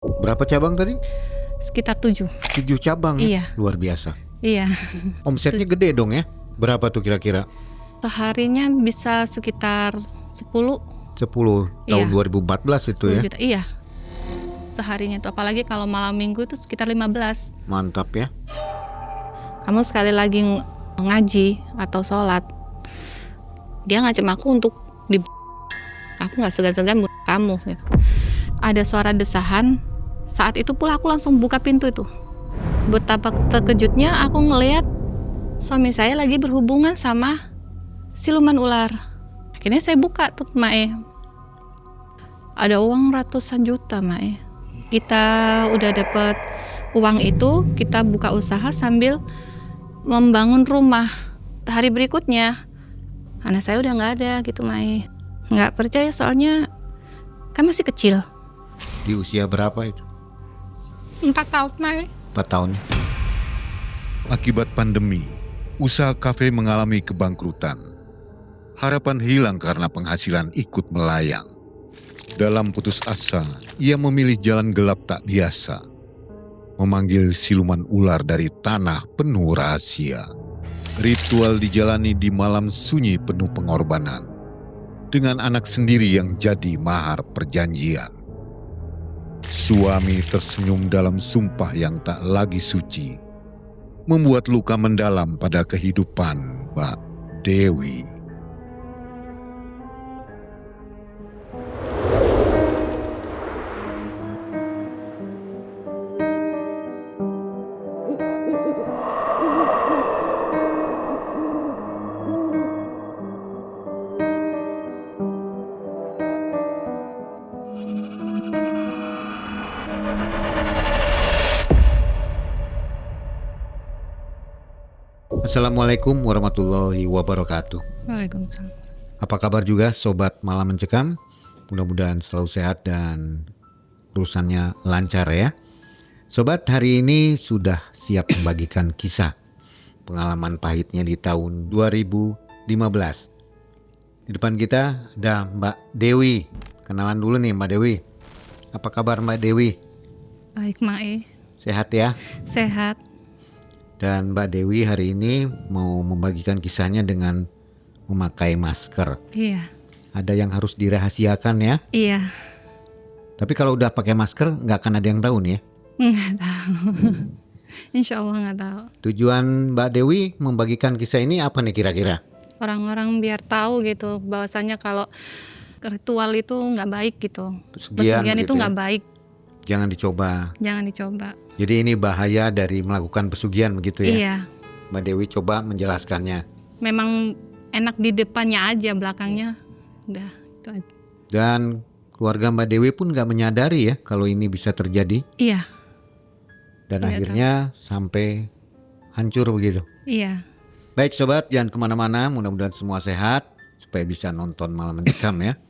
Berapa cabang tadi? Sekitar 7. 7 cabang ya? Iya. Luar biasa. Iya. Omsetnya gede dong ya? Berapa tuh kira-kira? Seharinya bisa sekitar 10. 10 tahun Iya. 2014 itu 10 ya? juta. Iya. Seharinya itu apalagi kalau malam minggu itu sekitar 15. Mantap ya. Kamu sekali lagi ngaji atau sholat, dia ngacem aku untuk aku nggak segan-segan bunuh kamu gitu. Ada suara desahan, saat itu pula aku langsung buka pintu itu. Betapa terkejutnya aku ngelihat suami saya lagi berhubungan sama siluman ular. Akhirnya saya buka tuh Mae. Ada uang ratusan juta Mae. Kita udah dapat uang itu, kita buka usaha sambil membangun rumah. Hari berikutnya anak saya udah nggak ada gitu Mae. Nggak percaya soalnya kan masih kecil. Di usia berapa itu? 4 tahun Mae. 4 tahun ya? Akibat pandemi, usaha kafe mengalami kebangkrutan. Harapan hilang karena penghasilan ikut melayang. Dalam putus asa, ia memilih jalan gelap tak biasa. Memanggil siluman ular dari tanah penuh rahasia. Ritual dijalani di malam sunyi penuh pengorbanan. Dengan anak sendiri yang jadi mahar perjanjian. Suami tersenyum dalam sumpah yang tak lagi suci. Membuat luka mendalam pada kehidupan Mbak Dewi. Assalamualaikum warahmatullahi wabarakatuh. Waalaikumsalam. Apa kabar juga Sobat Malam Mencekam? Mudah-mudahan selalu sehat dan urusannya lancar ya. Sobat, hari ini sudah siap membagikan kisah pengalaman pahitnya di tahun 2015. Di depan kita ada Mbak Dewi. Kenalan dulu nih Mbak Dewi. Apa kabar Mbak Dewi? Baik Mae. Sehat ya? Sehat. Dan Mbak Dewi hari ini mau membagikan kisahnya dengan memakai masker. Iya. Ada yang harus dirahasiakan ya. Iya. Tapi kalau udah pakai masker nggak akan ada yang tahu nih ya. Nggak tahu. Insya Allah nggak tahu. Tujuan Mbak Dewi membagikan kisah ini apa nih kira-kira? Orang-orang biar tahu gitu bahwasanya kalau ritual itu nggak baik gitu. Pesugihan Pesugihan itu gitu ya. nggak baik. Jangan dicoba. Jangan dicoba. Jadi ini bahaya dari melakukan pesugihan begitu ya. Iya. Mbak Dewi coba menjelaskannya. Memang enak di depannya aja, belakangnya udah itu aja. Dan keluarga Mbak Dewi pun nggak menyadari ya kalau ini bisa terjadi. Iya. Dan Iya, akhirnya sampai hancur begitu. Iya. Baik sobat, jangan kemana-mana, mudah-mudahan semua sehat supaya bisa nonton Malam Mencekam ya.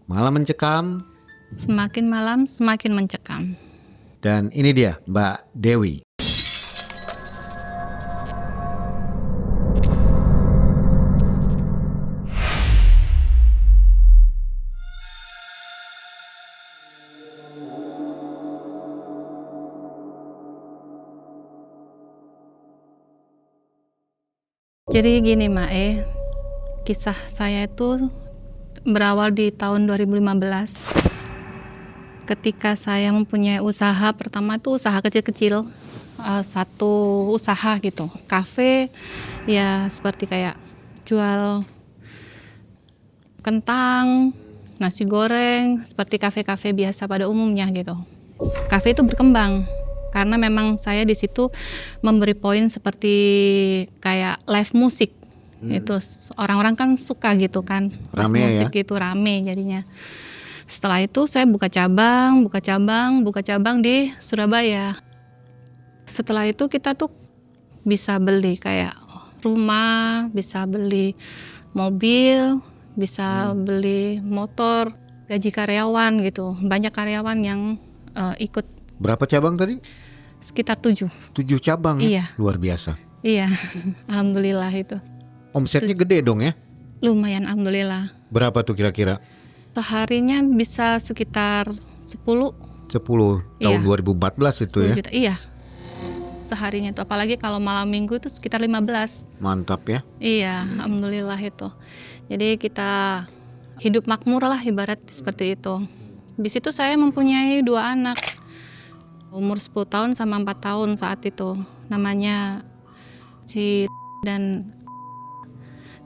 Malam Mencekam. Semakin malam semakin mencekam. Dan ini dia Mbak Dewi. Jadi gini Mae, kisah saya itu berawal di tahun 2015. Ketika saya mempunyai usaha, pertama itu usaha kecil-kecil, satu usaha gitu, kafe ya seperti kayak jual kentang, nasi goreng, seperti kafe-kafe biasa pada umumnya gitu. Kafe itu berkembang karena memang saya di situ memberi poin seperti kayak live musik. Itu orang-orang kan suka gitu kan, Rame musik ya? itu rame jadinya. Setelah itu saya buka cabang di Surabaya. Setelah itu kita tuh bisa beli kayak rumah, bisa beli mobil, bisa beli motor, gaji karyawan gitu. Banyak karyawan yang ikut. Berapa cabang tadi? Sekitar 7. 7 cabang ya? Iya. Luar biasa. Iya, alhamdulillah itu. Omsetnya gede dong ya? Lumayan alhamdulillah. Berapa tuh kira-kira? Seharinya bisa sekitar 10. 10 tahun Iya. 2014 itu ya. Iya. Seharinya itu apalagi kalau malam minggu itu sekitar 15. Mantap ya. Iya, alhamdulillah itu. Jadi kita hidup makmur lah ibarat seperti itu. Di situ saya mempunyai 2 anak. Umur 10 tahun sama 4 tahun saat itu. Namanya si dan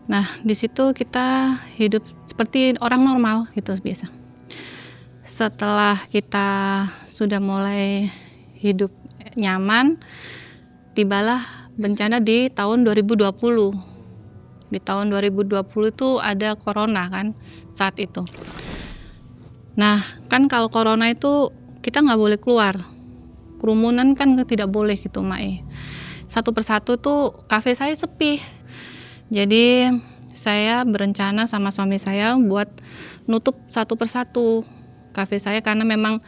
nah, di situ kita hidup seperti orang normal gitu biasa. Setelah kita sudah mulai hidup nyaman, tibalah bencana di tahun 2020. Di tahun 2020 itu ada corona kan saat itu. Nah, kan kalau corona itu kita nggak boleh keluar. Kerumunan kan tidak boleh gitu, Mae. Satu persatu tuh kafe saya sepi. Jadi saya berencana sama suami saya buat nutup satu persatu kafe saya karena memang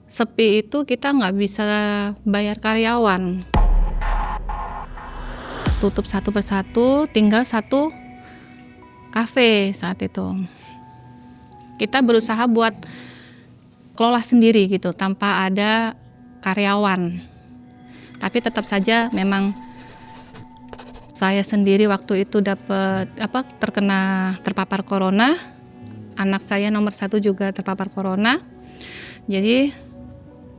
sepi itu kita nggak bisa bayar karyawan. Tutup satu persatu, tinggal satu kafe saat itu. Kita berusaha buat kelola sendiri gitu tanpa ada karyawan. Tapi tetap saja memang saya sendiri waktu itu terpapar corona. Anak saya nomor 1 juga terpapar corona. Jadi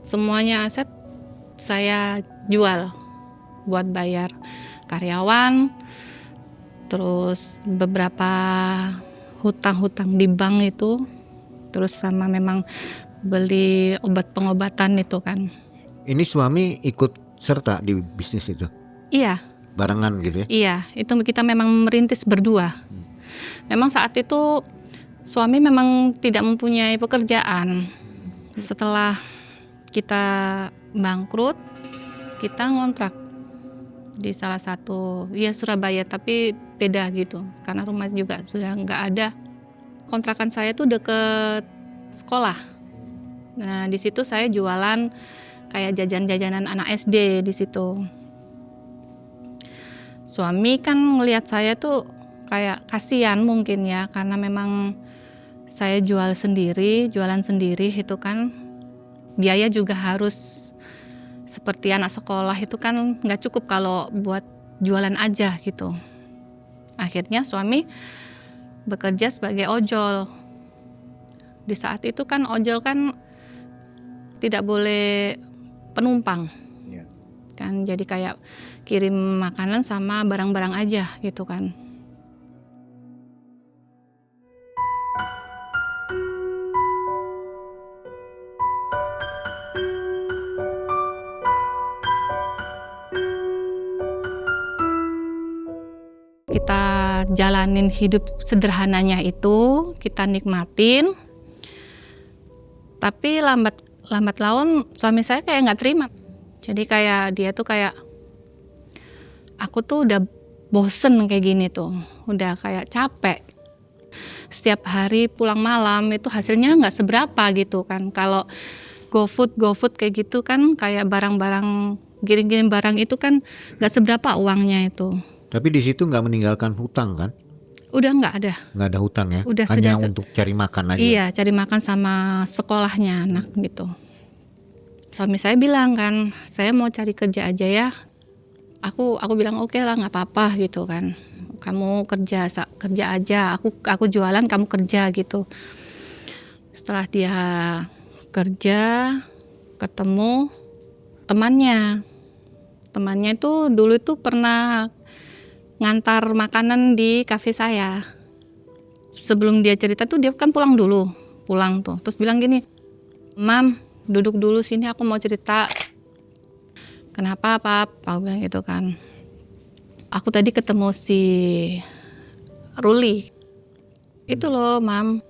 semuanya aset saya jual buat bayar karyawan, terus beberapa hutang-hutang di bank itu, terus sama memang beli obat pengobatan itu kan. Ini suami ikut serta di bisnis itu? Iya. Barengan gitu ya? Iya, itu kita memang merintis berdua. Memang saat itu suami memang tidak mempunyai pekerjaan. Setelah kita bangkrut, kita ngontrak di salah satu Surabaya, tapi beda gitu karena rumah juga sudah nggak ada. Kontrakan saya tuh deket sekolah. Nah, di situ saya jualan kayak jajan-jajanan anak SD di situ. Suami kan ngelihat saya tuh kayak kasihan mungkin ya, karena memang saya jualan sendiri itu kan biaya juga harus seperti anak sekolah itu kan nggak cukup kalau buat jualan aja gitu. Akhirnya suami bekerja sebagai ojol. Di saat itu kan ojol kan tidak boleh penumpang. Kan jadi kayak kirim makanan sama barang-barang aja gitu kan. Kita jalanin hidup sederhananya itu, kita nikmatin. Tapi lambat laun suami saya kayak nggak terima. Jadi kayak dia tuh kayak, aku tuh udah bosen kayak gini tuh, udah kayak capek. Setiap hari pulang malam itu hasilnya nggak seberapa gitu kan. Kalau GoFood kayak gitu kan, kayak barang-barang giring-giring barang itu kan nggak seberapa uangnya itu. Tapi di situ nggak meninggalkan hutang kan? Udah nggak ada. Nggak ada hutang ya? Udah hanya sudah, untuk cari makan aja? Iya, cari makan sama sekolahnya anak gitu. Suami saya bilang kan, saya mau cari kerja aja ya. Aku bilang oke lah, nggak apa-apa gitu kan. Kamu kerja aja, aku jualan, kamu kerja gitu. Setelah dia kerja, ketemu temannya itu dulu itu pernah ngantar makanan di kafe saya. Sebelum dia cerita tuh dia kan pulang tuh, terus bilang gini, "Mam, duduk dulu sini, aku mau cerita." "Kenapa, Pap?" Aku bilang gitu kan. "Aku tadi ketemu si Ruli. Itu loh, Mam,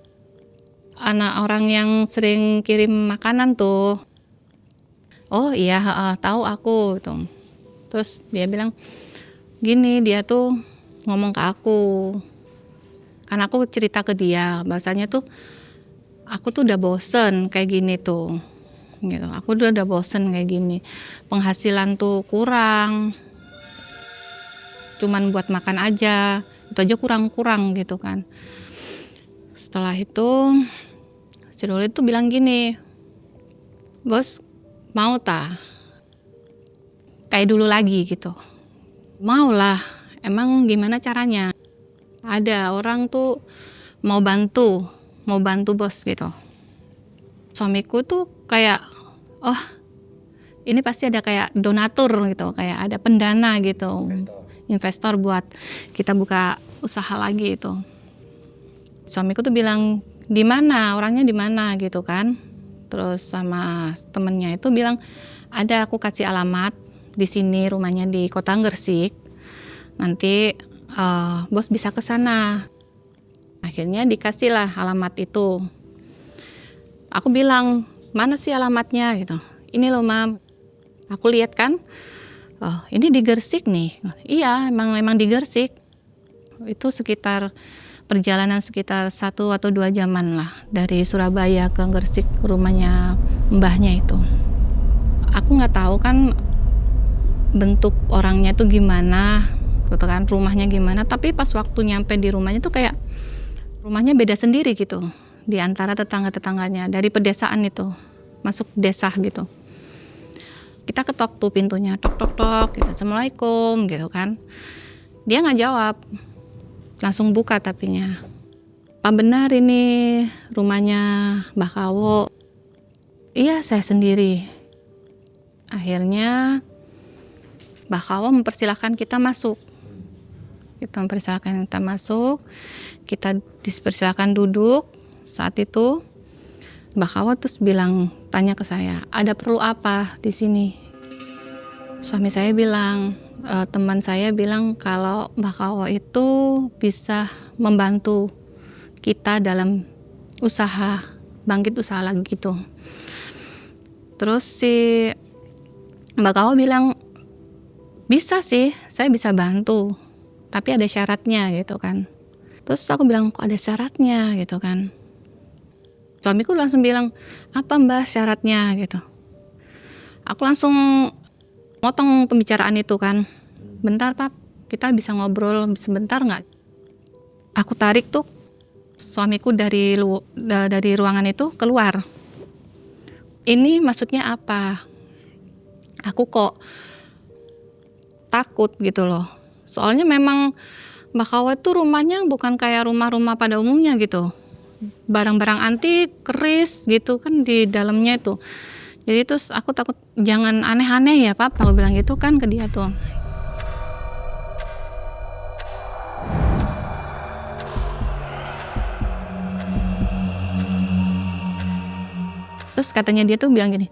anak orang yang sering kirim makanan tuh." "Oh iya, tahu aku." Gitu. Terus dia bilang gini, dia tuh ngomong ke aku. Kan aku cerita ke dia, bahasanya tuh aku tuh udah bosen kayak gini tuh. Gitu. Aku udah bosen kayak gini. Penghasilan tuh kurang. Cuman buat makan aja. Itu aja kurang-kurang gitu kan. Setelah itu si Ruli tuh bilang gini, bos mau tak kayak dulu lagi gitu. Mau lah, emang gimana caranya? Ada orang tuh mau bantu bos gitu. Suamiku tuh kayak, oh ini pasti ada kayak donatur gitu, kayak ada pendana gitu, investor buat kita buka usaha lagi itu. Suamiku tuh bilang, di mana orangnya, di mana gitu kan. Terus sama temennya itu bilang, ada, aku kasih alamat di sini, rumahnya di Kota Gersik. Nanti bos bisa ke sana. Akhirnya dikasihlah alamat itu. Aku bilang, mana sih alamatnya gitu. Ini loh Mam, aku lihat kan, oh ini di Gersik nih. Iya, emang di Gersik. Itu perjalanan sekitar 1 atau 2 jaman lah dari Surabaya ke Gersik, rumahnya mbahnya itu. Aku nggak tahu kan bentuk orangnya itu gimana, gitu kan, rumahnya gimana. Tapi pas waktu nyampe di rumahnya tuh kayak rumahnya beda sendiri gitu, di antara tetangga-tetangganya dari pedesaan itu, masuk desa gitu. Kita ketok tuh pintunya, tok tok tok, gitu, Assalamualaikum gitu kan. Dia nggak jawab, langsung buka tapinya. Pak benar ini rumahnya Mbah Kawo? Iya saya sendiri. Akhirnya Mbah Kawo mempersilahkan kita masuk. Kita dipersilakan duduk. Saat itu Mbak Kawo terus tanya ke saya, ada perlu apa di sini? Suami saya bilang, teman saya bilang kalau Mbak Kawo itu bisa membantu kita dalam usaha, bangkit usaha lagi gitu. Terus si Mbak Kawo bilang, bisa sih, saya bisa bantu. Tapi ada syaratnya gitu kan. Terus aku bilang, kok ada syaratnya gitu kan. Suamiku langsung bilang, apa Mbak syaratnya gitu. Aku langsung motong pembicaraan itu kan. Bentar Pak, kita bisa ngobrol sebentar gak? Aku tarik tuh suamiku dari ruangan itu keluar. Ini maksudnya apa? Aku kok takut gitu loh. Soalnya memang Mbak Kawo itu rumahnya bukan kayak rumah-rumah pada umumnya gitu. Barang-barang antik, keris gitu kan di dalamnya itu. Jadi terus aku takut jangan aneh-aneh ya Pak, aku bilang gitu kan ke dia tuh. Terus katanya dia tuh bilang gini,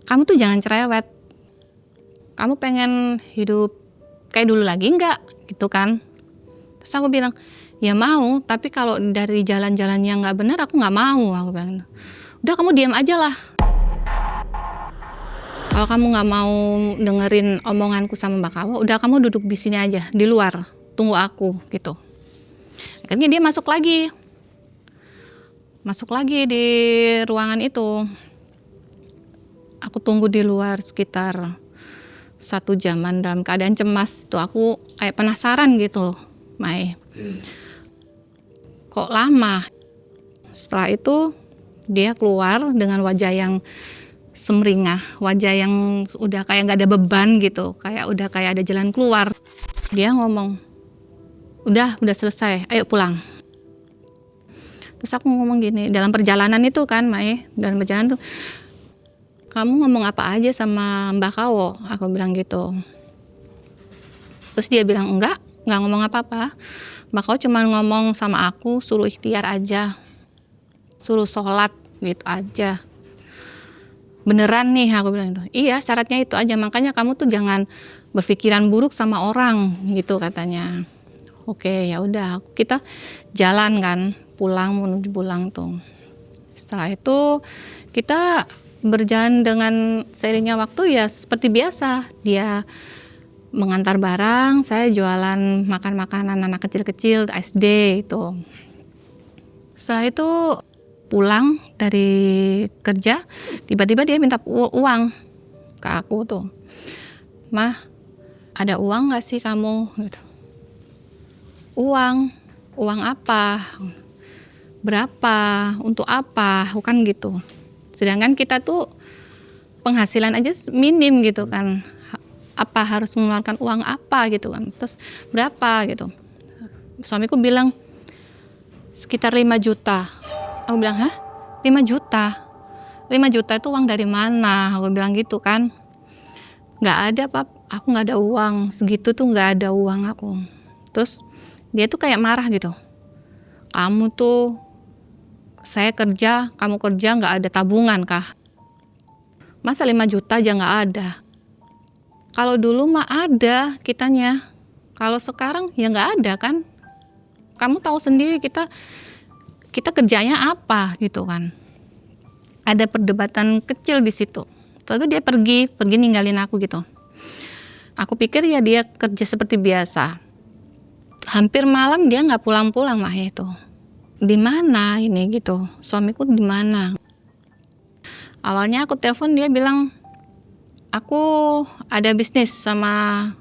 kamu tuh jangan cerewet. Kamu pengen hidup kayak dulu lagi enggak gitu kan. Terus aku bilang, ya mau, tapi kalau dari jalan-jalan yang nggak benar aku nggak mau. Aku bilang, udah kamu diam aja lah. Kalau kamu nggak mau dengerin omonganku sama Mbak Kawo, udah kamu duduk di sini aja, di luar, tunggu aku gitu. Akhirnya dia masuk lagi di ruangan itu. Aku tunggu di luar sekitar 1 jaman dalam keadaan cemas tuh, aku kayak penasaran gitu, Mai. Kok lama? Setelah itu dia keluar dengan wajah yang semringah, wajah yang udah kayak nggak ada beban gitu, kayak udah kayak ada jalan keluar. Dia ngomong, udah selesai, ayo pulang. Terus aku ngomong gini, dalam perjalanan itu kan, Mai, dalam perjalanan tuh, kamu ngomong apa aja sama Mbak Kawo? Aku bilang gitu. Terus dia bilang, enggak ngomong apa-apa. Mbak Kawo cuma ngomong sama aku, suruh ikhtiar aja. Suruh sholat gitu aja. Beneran nih, aku bilang gitu. Iya, syaratnya itu aja. Makanya kamu tuh jangan berpikiran buruk sama orang gitu katanya. Oke, ya udah, kita jalan kan, menuju pulang tuh. Setelah itu kita berjalan dengan seiringnya waktu ya seperti biasa. Dia mengantar barang, saya jualan makan-makanan anak kecil-kecil SD itu. Setelah itu pulang dari kerja, tiba-tiba dia minta uang ke aku tuh. Mah, ada uang gak sih kamu? Gitu. Uang apa? Berapa? Untuk apa? Bukan gitu. Sedangkan kita tuh penghasilan aja minim gitu kan. Apa harus mengeluarkan uang apa gitu kan. Terus berapa gitu. Suamiku bilang sekitar 5 juta. Aku bilang, hah? 5 juta? 5 juta itu uang dari mana? Aku bilang gitu kan. Nggak ada, Pap. Aku nggak ada uang. Segitu tuh nggak ada uang aku. Terus dia tuh kayak marah gitu. Kamu tuh, saya kerja, kamu kerja, nggak ada tabungan kah? Masa 5 juta aja nggak ada? Kalau dulu mah ada kitanya. Kalau sekarang ya nggak ada kan. Kamu tahu sendiri kita kerjanya apa gitu kan. Ada perdebatan kecil di situ. Terus dia pergi ninggalin aku gitu. Aku pikir ya dia kerja seperti biasa. Hampir malam dia nggak pulang-pulang mah itu. Di mana ini gitu? Suamiku di mana? Awalnya aku telepon dia bilang, aku ada bisnis sama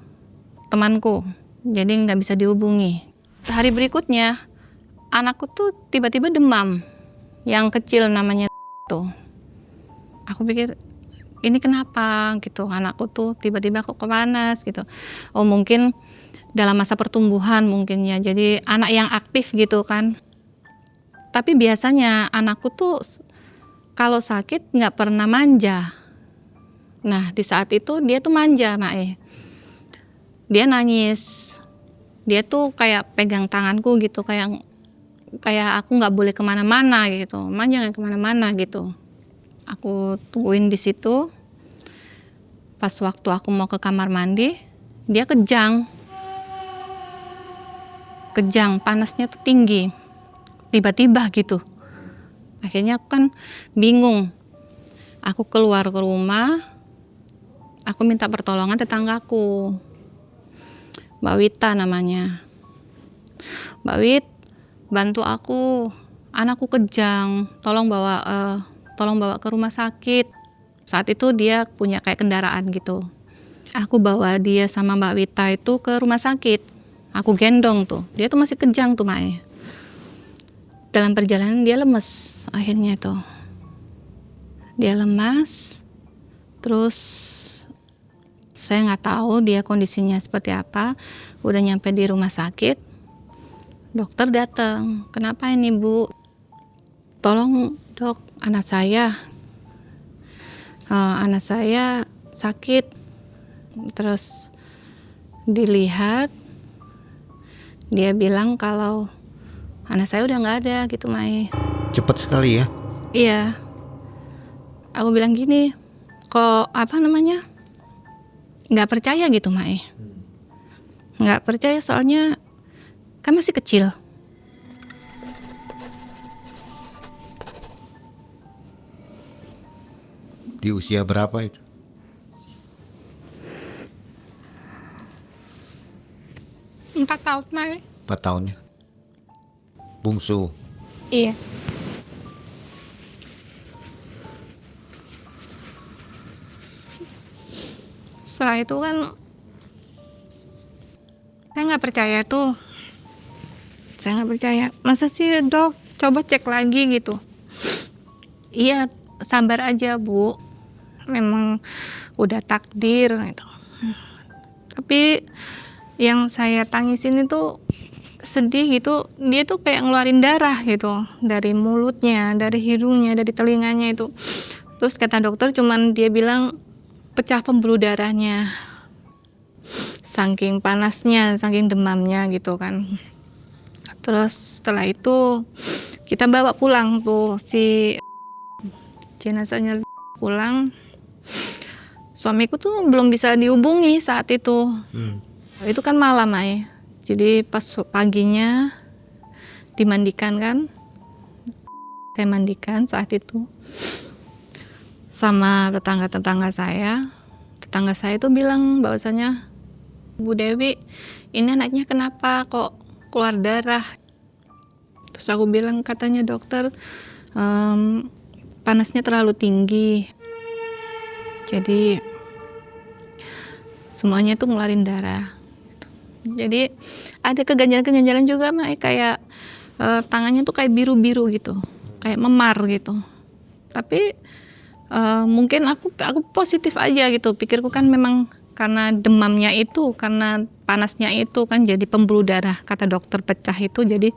temanku, jadi nggak bisa dihubungi. Hari berikutnya anakku tuh tiba-tiba demam, yang kecil namanya tuh. Aku pikir ini kenapa gitu, anakku tuh tiba-tiba kok panas gitu. Oh mungkin dalam masa pertumbuhan mungkin ya, jadi anak yang aktif gitu kan. Tapi biasanya anakku tuh kalau sakit nggak pernah manja. Nah di saat itu dia tuh manja Mae. Dia nangis. Dia tuh kayak pegang tanganku gitu, kayak aku nggak boleh kemana-mana gitu, jangan kemana-mana gitu. Aku tungguin di situ. Pas waktu aku mau ke kamar mandi, dia kejang, panasnya tuh tinggi, tiba-tiba gitu. Akhirnya aku kan bingung. Aku keluar ke rumah, aku minta pertolongan tetanggaku. Mbak Wita namanya. Mbak Wit, bantu aku, anakku kejang, tolong bawa ke rumah sakit. Saat itu dia punya kayak kendaraan gitu. Aku bawa dia sama Mbak Wita itu ke rumah sakit. Aku gendong tuh, dia tuh masih kejang tuh Mae. Dalam perjalanan dia lemes akhirnya tuh. Dia lemas, terus saya nggak tahu dia kondisinya seperti apa. Udah nyampe di rumah sakit, dokter datang. Kenapa ini Bu? Tolong dok, anak saya sakit. Terus dilihat, dia bilang kalau anak saya udah nggak ada gitu Mai. Cepat sekali ya. Iya. Aku bilang gini, kok nggak percaya gitu Mae. Nggak percaya soalnya kan masih kecil. Di usia berapa itu? 4 tahun Mae. 4 tahun ya. Bungsu. Iya. Setelah itu kan saya nggak percaya tuh. Saya nggak percaya. Masa sih dok? Coba cek lagi gitu. Iya, sabar aja Bu. Memang udah takdir gitu. Tapi yang saya tangisin itu sedih gitu. Dia tuh kayak ngeluarin darah gitu dari mulutnya, dari hidungnya, dari telinganya itu. Terus kata dokter cuman dia bilang pecah pembuluh darahnya. Saking panasnya, saking demamnya gitu kan. Terus setelah itu kita bawa pulang tuh si jenazahnya pulang. Suamiku tuh belum bisa dihubungi saat itu. Itu kan malam Ay. Jadi pas paginya dimandikan kan. Saya mandikan saat itu. Sama tetangga saya. Tetangga saya itu bilang bahwasanya, Bu Dewi, ini anaknya kenapa kok keluar darah? Terus aku bilang, katanya dokter panasnya terlalu tinggi. Jadi semuanya tuh ngeluarin darah. Jadi ada keganjalan-keganjalan juga kayak tangannya tuh kayak biru-biru gitu. Kayak memar gitu. Tapi Mungkin aku positif aja gitu. Pikirku kan memang karena demamnya itu, karena panasnya itu kan jadi pembuluh darah, kata dokter pecah itu jadi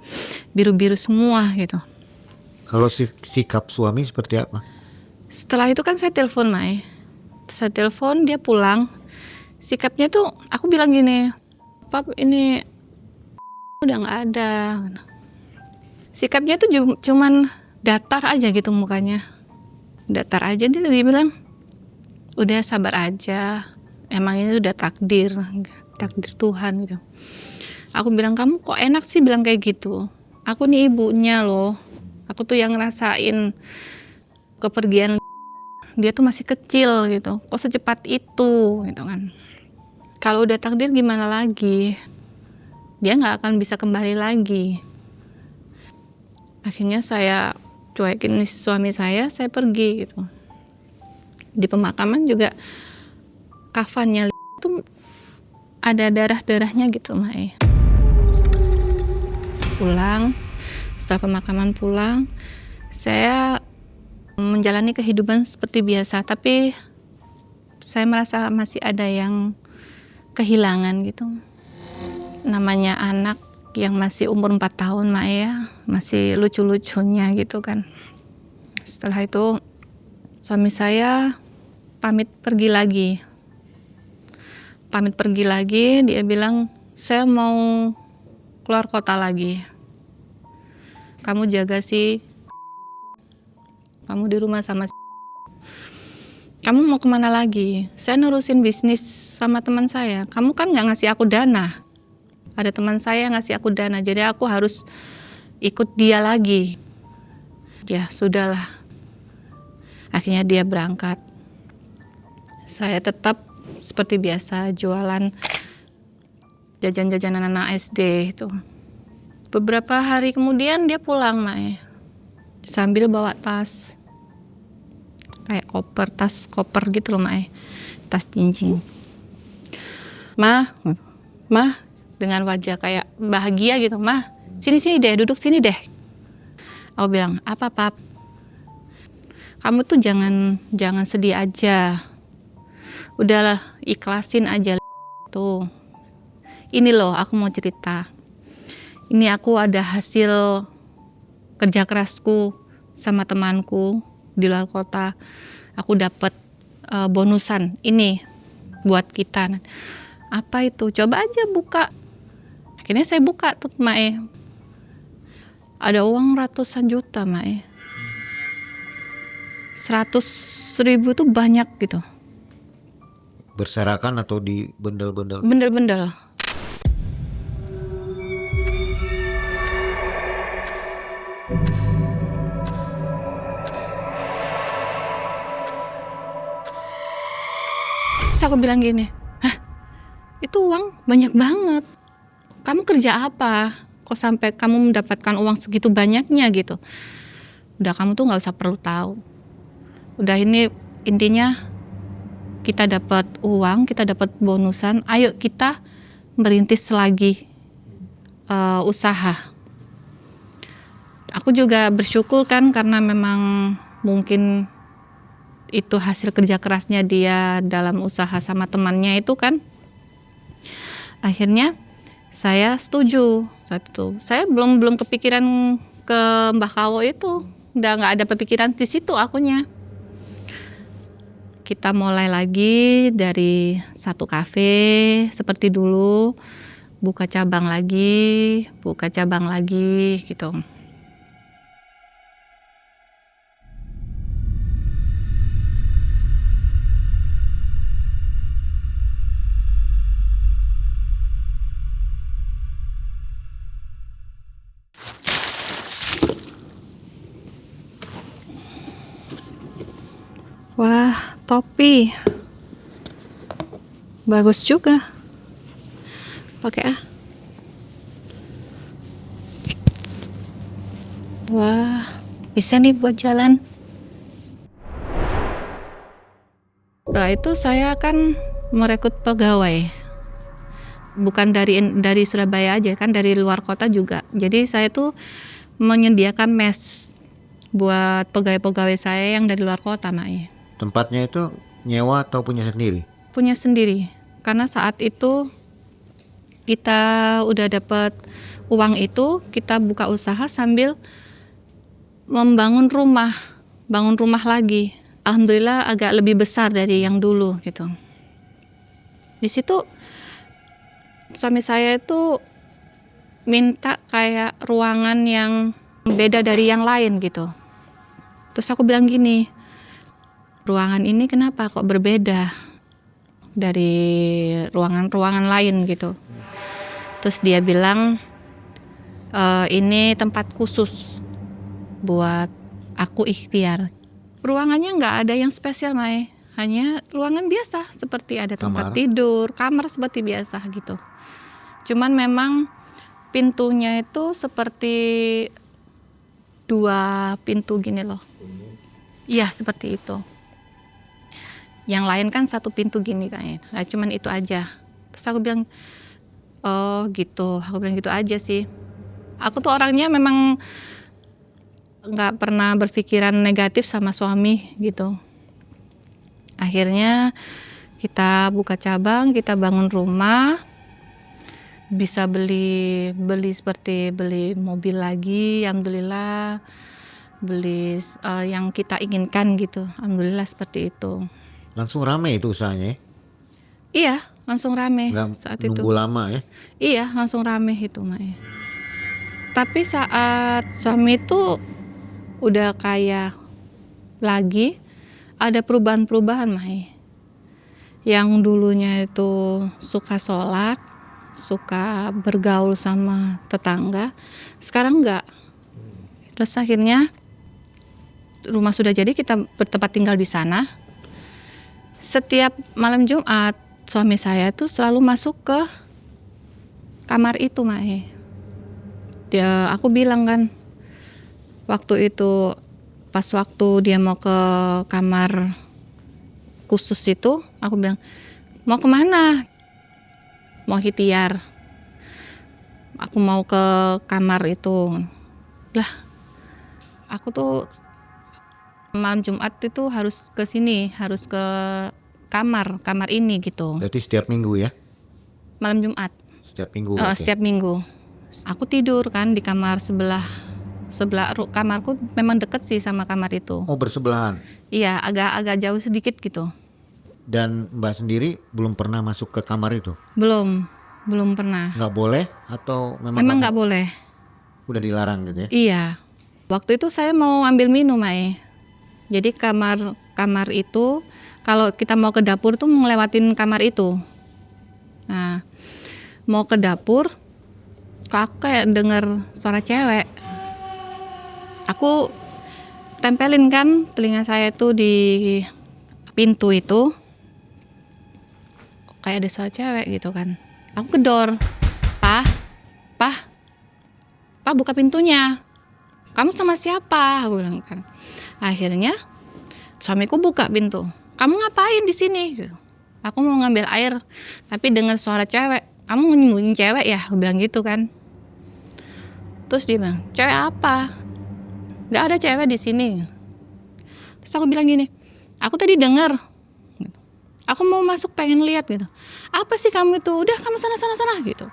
biru-biru semua gitu. Kalau sikap suami seperti apa? Setelah itu kan saya telepon Mai. Saya telepon, dia pulang. Sikapnya tuh aku bilang gini, "Pap, ini udah nggak ada." Sikapnya tuh cuman datar aja gitu mukanya. Datar aja, dia bilang, "Udah sabar aja. Emang ini udah takdir Tuhan gitu." Aku bilang, "Kamu kok enak sih bilang kayak gitu? Aku nih ibunya loh. Aku tuh yang ngerasain kepergian dia tuh masih kecil gitu. Kok secepat itu gitu kan. Kalau udah takdir gimana lagi? Dia nggak akan bisa kembali lagi." Akhirnya saya cuekin suami saya pergi gitu. Di pemakaman juga kafannya itu ada darah-darahnya gitu, Mai. Pulang, setelah pemakaman pulang, saya menjalani kehidupan seperti biasa, tapi saya merasa masih ada yang kehilangan gitu. Namanya anak yang masih umur 4 tahun, Mai ya, masih lucu-lucunya gitu kan. Setelah itu suami saya pamit pergi lagi, dia bilang, "Saya mau keluar kota lagi. Kamu jaga sih, kamu di rumah sama kamu mau kemana lagi? Saya nerusin bisnis sama teman saya. Kamu kan nggak ngasih aku dana. Ada teman saya ngasih aku dana, jadi aku harus ikut dia lagi." Ya sudahlah. Akhirnya dia berangkat. Saya tetap seperti biasa jualan jajan-jajanan anak SD itu. Beberapa hari kemudian dia pulang, Mai. Sambil bawa tas. Kayak tas koper gitu loh, Mai. Tas jinjing. "Mah, dengan wajah kayak bahagia gitu, "Mah, sini deh, duduk sini deh." Aku bilang, "Apa, Pap? Kamu tuh jangan sedih aja. Udahlah, ikhlasin aja tuh. Ini loh, aku mau cerita. Ini aku ada hasil kerja kerasku sama temanku di luar kota. Aku dapat bonusan ini buat kita." "Apa itu? Coba aja buka." Akhirnya saya buka tuh, Mae. Ada uang ratusan juta, Mae. 100.000 tuh banyak gitu. Berserakan atau di bendel-bendel? Bendel-bendel. Terus aku bilang gini, "Hah, itu uang banyak banget. Kamu kerja apa? Kok sampai kamu mendapatkan uang segitu banyaknya gitu? Udah, kamu tuh nggak usah perlu tahu. Udah, ini intinya kita dapat uang, kita dapat bonusan. Ayo kita merintis lagi usaha." Aku juga bersyukur kan, karena memang mungkin itu hasil kerja kerasnya dia dalam usaha sama temannya itu kan. Akhirnya saya setuju saat itu. Saya belum kepikiran ke Mbah Kawo itu, udah nggak ada kepikiran di situ akunya. Kita mulai lagi dari satu kafe seperti dulu, buka cabang lagi gitu. Wah, topi. Bagus juga. Pakai ah. Wah, bisa nih buat jalan. Setelah itu saya akan merekrut pegawai. Bukan dari Surabaya aja kan, dari luar kota juga. Jadi saya tuh menyediakan mes buat pegawai-pegawai saya yang dari luar kota, Mai. Tempatnya itu nyewa atau punya sendiri? Punya sendiri. Karena saat itu kita udah dapat uang itu, kita buka usaha sambil membangun rumah, bangun rumah lagi. Alhamdulillah agak lebih besar dari yang dulu gitu. Di situ suami saya itu minta kayak ruangan yang beda dari yang lain gitu. Terus aku bilang gini, ruangan ini kenapa kok berbeda dari ruangan-ruangan lain gitu. Terus dia bilang, ini tempat khusus buat aku ikhtiar. Ruangannya nggak ada yang spesial, Mai. Hanya ruangan biasa, seperti ada tempat tidur, kamar seperti biasa gitu. Cuman memang pintunya itu seperti 2 pintu gini loh. Iya, seperti itu. Yang lain kan 1 pintu gini kayaknya. Nah, cuman itu aja. Terus aku bilang, oh gitu. Aku bilang gitu aja sih. Aku tuh orangnya memang nggak pernah berpikiran negatif sama suami gitu. Akhirnya kita buka cabang, kita bangun rumah, bisa beli seperti beli mobil lagi, alhamdulillah, beli yang kita inginkan gitu, alhamdulillah seperti itu. Langsung rame itu usahanya ya? Iya, langsung rame saat itu. Nunggu lama ya? Iya, langsung rame itu, Mai. Tapi saat suami itu udah kaya lagi, ada perubahan-perubahan, Mai. Yang dulunya itu suka sholat, suka bergaul sama tetangga, sekarang enggak. Terus akhirnya rumah sudah jadi, kita bertempat tinggal di sana. Setiap malam Jumat suami saya tuh selalu masuk ke kamar itu, Mai. Aku bilang kan waktu itu, pas waktu dia mau ke kamar khusus itu, aku bilang, mau kemana? Mau ikhtiar. Aku mau ke kamar itu. Lah, aku tuh malam Jumat itu harus ke sini, harus ke kamar ini gitu. Berarti setiap minggu ya? Malam Jumat. Setiap minggu? Setiap minggu. Aku tidur kan di kamar sebelah kamarku, memang deket sih sama kamar itu. Oh, bersebelahan? Iya, agak jauh sedikit gitu. Dan Mbak sendiri belum pernah masuk ke kamar itu? Belum pernah. Nggak boleh atau memang nggak boleh? Udah dilarang gitu ya? Iya. Waktu itu saya mau ambil minum, Mai. Jadi kamar itu kalau kita mau ke dapur tuh ngelewatin kamar itu. Nah, mau ke dapur, kok aku kayak dengar suara cewek. Aku tempelin kan telinga saya itu di pintu itu, kayak ada suara cewek gitu kan. Aku gedor, Pak buka pintunya. Kamu sama siapa? Aku bilang kan. Akhirnya suamiku buka pintu. Kamu ngapain di sini? Aku mau ngambil air, tapi dengar suara cewek. Kamu nyembunyiin cewek ya? Aku bilang gitu kan. Terus dia bilang, cewek apa? Gak ada cewek di sini. Terus aku bilang gini, aku tadi dengar. Aku mau masuk pengen lihat gitu. Apa sih kamu itu? Udah kamu sana gitu.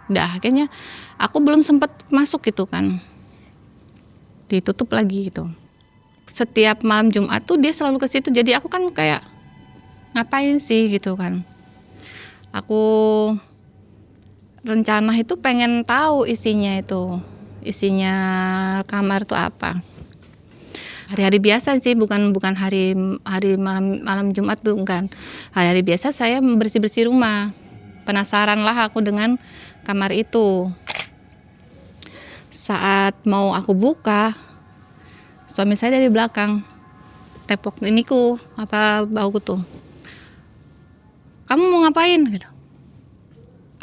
Udah akhirnya aku belum sempat masuk gitu kan. Ditutup lagi gitu. Setiap malam Jumat tuh dia selalu ke situ. Jadi aku kan kayak ngapain sih gitu kan. Aku rencana itu pengen tahu isinya kamar itu apa. Hari-hari biasa sih, bukan hari malam Jumat, bukan. Hari-hari biasa saya bersih-bersih rumah. Penasaran lah aku dengan kamar itu. Saat mau aku buka, suami saya dari belakang tepok iniku, bauku tuh. Kamu mau ngapain? Gitu.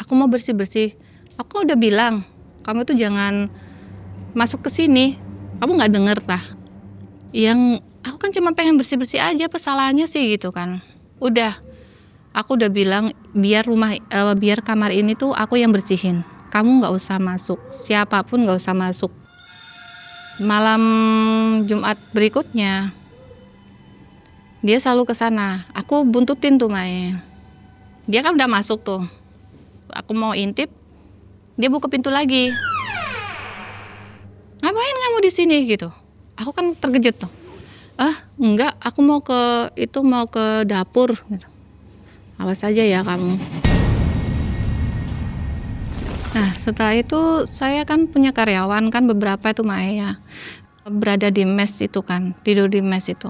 Aku mau bersih-bersih. Aku udah bilang, kamu tuh jangan masuk ke sini. Kamu nggak denger tah? Yang aku kan cuma pengen bersih-bersih aja, apa salahnya sih gitu kan. Udah, aku udah bilang biar kamar ini tuh aku yang bersihin. Kamu nggak usah masuk, siapapun nggak usah masuk. Malam Jumat berikutnya Dia selalu ke sana. Aku buntutin tuh Mae. Dia kan udah masuk tuh. Aku mau intip, dia buka pintu lagi. Ngapain kamu di sini gitu? Aku kan terkejut tuh. Enggak, aku mau ke dapur. Gitu. Awas aja ya kamu. Nah setelah itu saya kan punya karyawan kan beberapa itu Mae ya. Berada di mes itu kan, tidur di mes itu.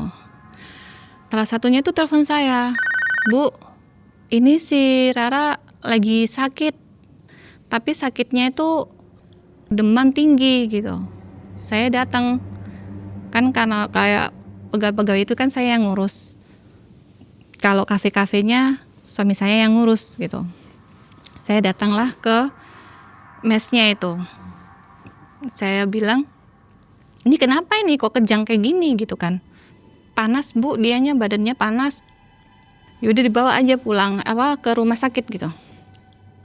Salah satunya itu telepon saya. Bu, ini si Rara lagi sakit. Tapi sakitnya itu demam tinggi gitu. Saya datang. Kan karena kayak pegawai-pegawai itu kan saya yang ngurus. Kalau kafe-kafenya suami saya yang ngurus gitu. Saya datanglah ke mesnya itu. Saya bilang, ini kenapa ini kok kejang kayak gini gitu kan. Panas bu, dianya badannya panas. Yaudah dibawa aja pulang ke rumah sakit gitu.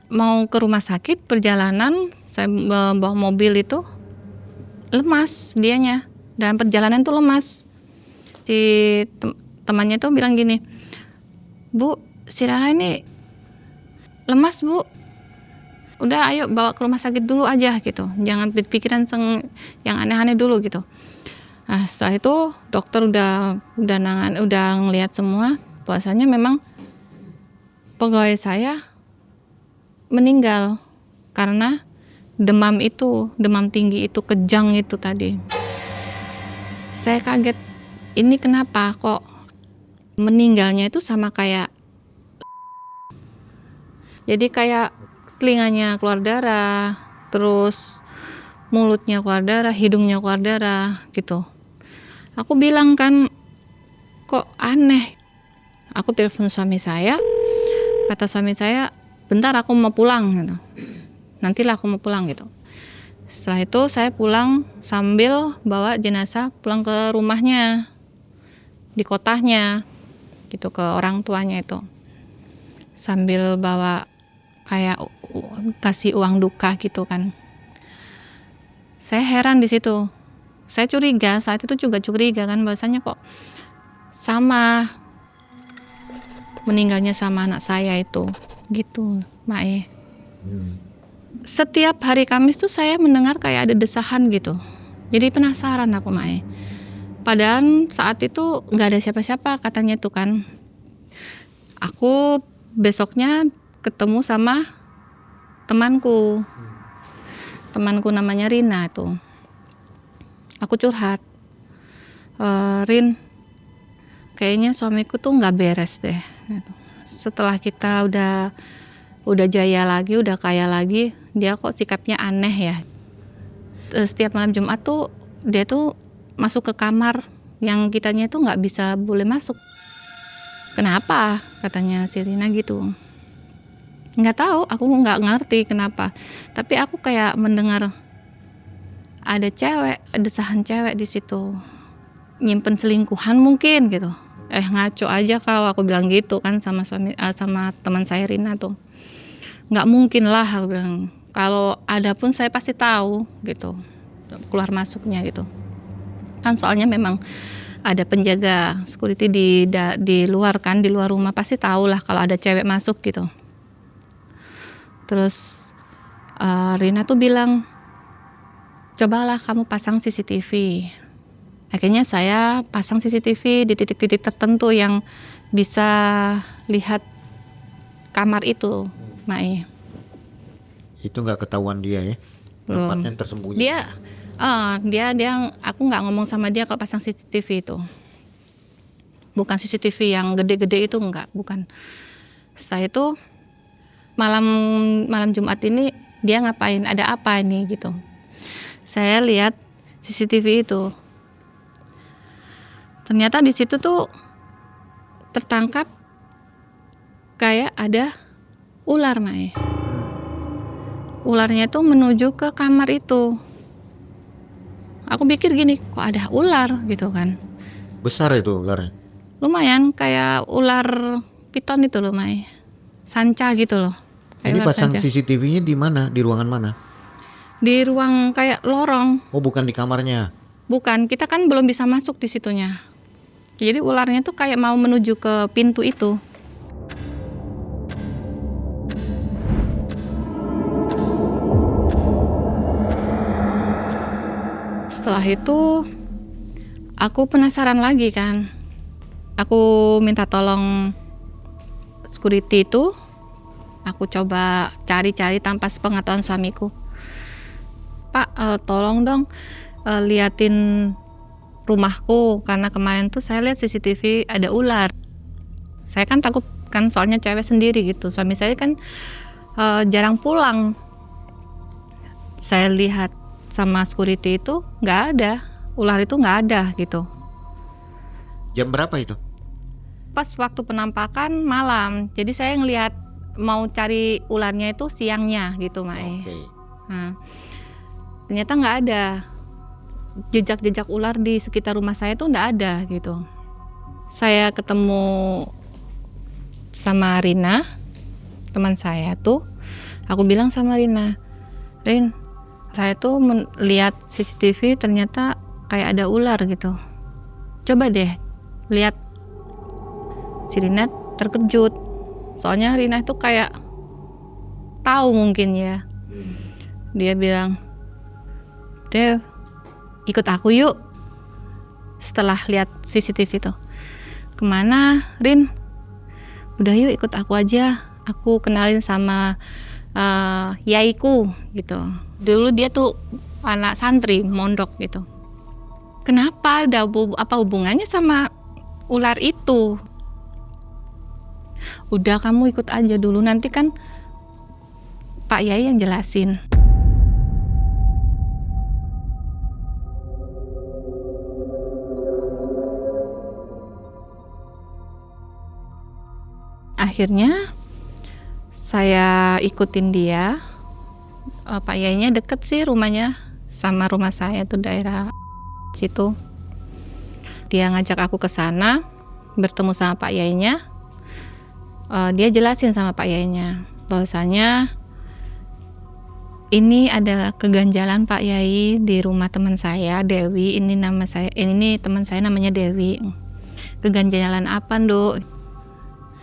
Mau ke rumah sakit perjalanan saya bawa mobil itu lemas dianya. Dalam perjalanan tuh lemas. Si temannya tuh bilang gini, Bu, si Rara ini lemas bu. Udah ayo bawa ke rumah sakit dulu aja gitu. Jangan pikiran yang aneh-aneh dulu gitu. Nah setelah itu dokter udah ngelihat semua. Bahwasanya memang pegawai saya meninggal karena demam tinggi itu, kejang itu tadi. Saya kaget, ini kenapa kok meninggalnya itu sama kayak, jadi kayak telinganya keluar darah, terus mulutnya keluar darah, hidungnya keluar darah gitu. Aku bilang kan, kok aneh. Aku telepon suami saya, kata suami saya, bentar aku mau pulang gitu. Nantilah aku mau pulang gitu. Setelah itu saya pulang sambil bawa jenazah pulang ke rumahnya, di kotanya gitu, ke orang tuanya itu. Sambil bawa kayak kasih uang duka gitu kan. Saya heran di situ. Saya curiga, saat itu juga curiga kan, bahwasanya kok sama meninggalnya sama anak saya itu gitu, Mae. Setiap hari Kamis tuh saya mendengar kayak ada desahan gitu. Jadi penasaran aku Mae. Padahal saat itu nggak ada siapa-siapa katanya tuh kan. Aku besoknya ketemu sama temanku namanya Rina tuh. Aku curhat, Rin, kayaknya suamiku tuh nggak beres deh. Setelah kita udah jaya lagi, udah kaya lagi, dia kok sikapnya aneh ya. Setiap malam Jumat tuh dia tuh masuk ke kamar yang kitanya tuh nggak bisa boleh masuk. Kenapa? Katanya si Rina gitu. Nggak tahu, aku nggak ngerti kenapa. Tapi aku kayak mendengar ada desahan cewek di situ, nyimpen selingkuhan mungkin gitu. Ngaco aja kau, aku bilang gitu kan sama teman saya Rina tuh. Nggak mungkin lah aku bilang. Kalau ada pun saya pasti tahu gitu, keluar masuknya gitu. Kan soalnya memang ada penjaga security di luar kan, di luar rumah, pasti tahu lah kalau ada cewek masuk gitu. Terus Rina tuh bilang, cobalah kamu pasang CCTV. Akhirnya saya pasang CCTV di titik-titik tertentu yang bisa lihat kamar itu, Mai. Itu nggak ketahuan dia ya? Belum. Tempatnya tersembunyi. Dia aku nggak ngomong sama dia kalau pasang CCTV itu. Bukan CCTV yang gede-gede itu, bukan. Setelah itu malam Jumat ini dia ngapain? Ada apa ini gitu? Saya lihat CCTV itu. Ternyata di situ tuh tertangkap kayak ada ular, Mai. Ularnya tuh menuju ke kamar itu. Aku pikir gini, kok ada ular gitu kan. Besar itu ularnya? Lumayan kayak ular piton itu loh, Mai. Sanca gitu loh. Ini pasang CCTV-nya di mana? Di ruangan mana? Di ruang kayak lorong. Oh, bukan di kamarnya? Bukan, kita kan belum bisa masuk di situnya. Jadi ularnya tuh kayak mau menuju ke pintu itu. Setelah itu aku penasaran lagi kan. Aku minta tolong security itu. Aku coba cari-cari tanpa sepengetahuan suamiku. Pak, tolong dong liatin rumahku, karena kemarin tuh saya lihat CCTV ada ular. Saya kan takut kan, soalnya cewek sendiri gitu. Suami saya kan jarang pulang. Saya lihat sama security itu nggak ada, ular itu nggak ada gitu. Jam berapa itu? Pas waktu penampakan malam, jadi saya ngelihat mau cari ularnya itu siangnya gitu, Mae. Oke. Nah, ternyata nggak ada. Jejak-jejak ular di sekitar rumah saya tuh nggak ada gitu. Saya ketemu sama Rina, teman saya tuh. Aku bilang sama Rina, Rin, saya tuh lihat CCTV ternyata kayak ada ular gitu. Coba deh lihat. Si Rina terkejut. Soalnya Rina itu kayak tahu mungkin ya. Dia bilang, Dev, ikut aku yuk. Setelah lihat CCTV itu. Kemana, Rin? Udah yuk ikut aku aja. Aku kenalin sama yaiku gitu. Dulu dia tuh anak santri, mondok gitu. Kenapa? Ada apa hubungannya sama ular itu? Udah, kamu ikut aja dulu, nanti kan Pak Yai yang jelasin. Akhirnya saya ikutin dia. Pak Yainya deket sih rumahnya sama rumah saya tuh, daerah situ. Dia ngajak aku ke sana, bertemu sama Pak Yainya. Dia jelasin sama Pak Yainya bahwasanya ini ada keganjalan Pak Yai di rumah teman saya, Dewi. Ini teman saya namanya Dewi. Keganjalan apa, Nduk?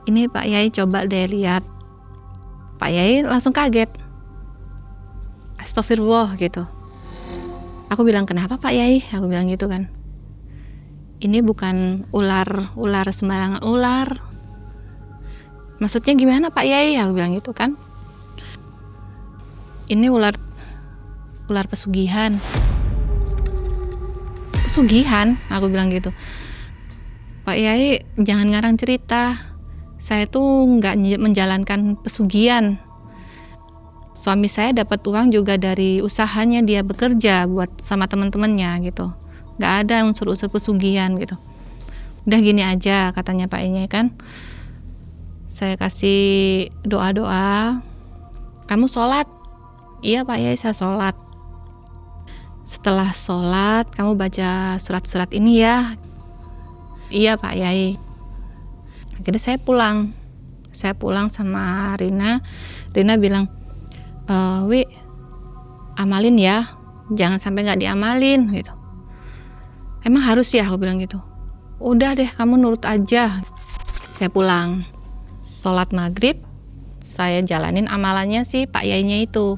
Ini Pak Yai, coba deh lihat. Pak Yai langsung kaget. Astagfirullah gitu. Aku bilang, kenapa Pak Yai? Aku bilang gitu kan. Ini bukan ular sembarangan ular. Maksudnya gimana Pak Yai? Aku bilang gitu kan. Ini ular pesugihan. Pesugihan? Aku bilang gitu. Pak Yai, jangan ngarang cerita. Saya tuh nggak menjalankan pesugihan. Suami saya dapat uang juga dari usahanya, dia bekerja buat sama teman-temannya gitu. Nggak ada unsur-unsur pesugihan gitu. Udah gini aja katanya Pak Yai kan. Saya kasih doa-doa. Kamu sholat? Iya Pak Yai, saya sholat. Setelah sholat, kamu baca surat-surat ini ya. Iya Pak Yai. Akhirnya saya pulang. Saya pulang sama Rina. Rina bilang, Wi, amalin ya. Jangan sampai nggak diamalin gitu. Emang harus ya? Aku bilang gitu. Udah deh, kamu nurut aja. Saya pulang. Sholat maghrib, saya jalanin amalannya si Pak Yainya itu.